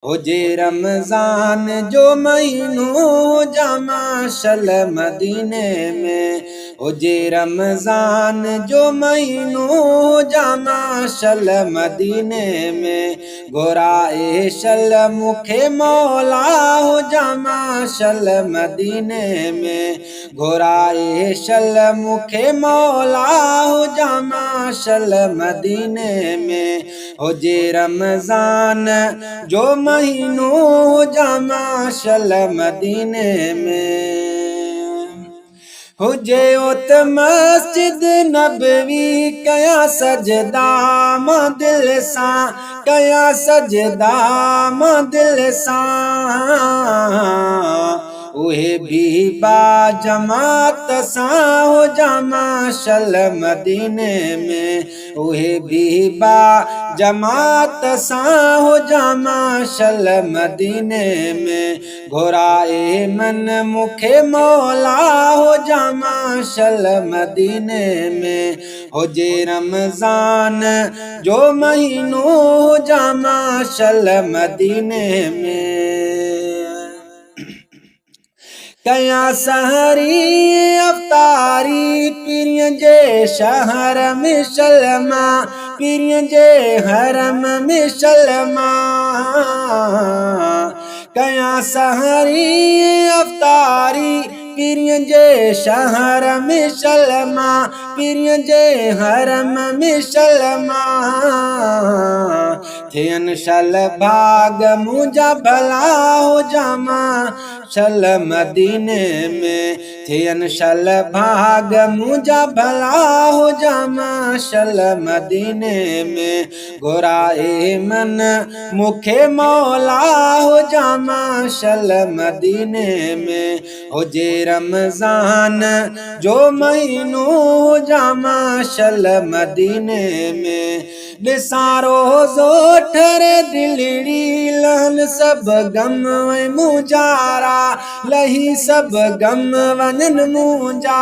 हो जे रमज़ान जो महीनो जामाशल मदीने में, हो जे रमज़ान जो महीनो जामाशल मदीने में, घोराए शल मुखे मौला हो जामाशल मदीने में, घोराए शल मुखे मौला हो जामाशल मदीने में, हो जे रमज़ान जो महीनो जामाशल मदीने में, हुजे उत मस्जिद नबवी कया सजदा मां दिल सां, कया सजदा मां दिल सां, उहे भी बा जमात सां हो जामाशल मदीने में, उहे भी बा जमात सां हो जामाशल मदीने में, घोराए मन मुखे मौला हो जामाशल मदीने में, हो जे रमज़ान जो महीनो जामाशल मदीने में, कया सहरी अफ्तारी पीरियं जे शहर में शलमा, पीरियं जे हरम में शलमा, कया सहरी अफ्तारी पीरियं जे शहर में शलमा, पीरियं जे हरम में शलमा, थियन शल भाग मुझा भला हो जामा शल मदीने में, थियन शल भाग मुझा भला हो जामा शल मदीने में, घोराए मन मुखे मौला हो जामा शल मदीने में, हो जे रमज़ान जो महीनो जामा शल मदीने में, ॾिसां रोज़ो ठरे दिलड़ी लहन सब गम मुजारा, लही सब गम वनन मुंजा,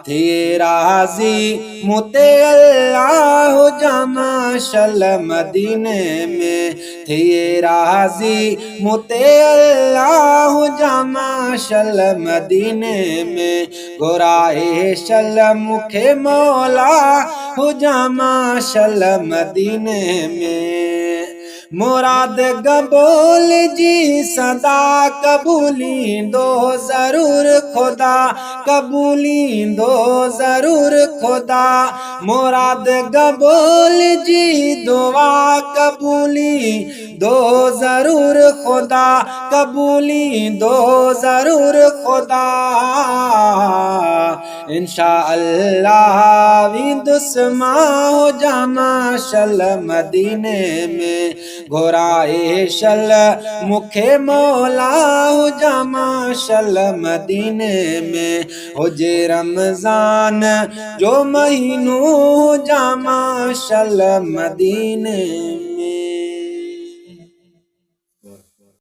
थे राज़ी मुते अल्लाह हो जामाशल मदीने में, थे राज़ी मुते अल्लाह हो जामाशल मदीने में, घोराए शल मुखे मौला हो जामाशल मदीने में, मुराद कबूल जी सदा कबूलींदो ज़रूर खुदा, कबूलींदो ज़रूर खुदा, मुराद कबूल जी दुआ कबूली दो ज़रूर खुदा, कबूलींदो ज़रूर खुदा, इंशाअल्लाह विदुस्मा हो जामाशल मदीने में, घोराए शल मुखे मौला हो जामाशल मदीने में, हो जे रमज़ान जो महीनो जामाशल मदीने में।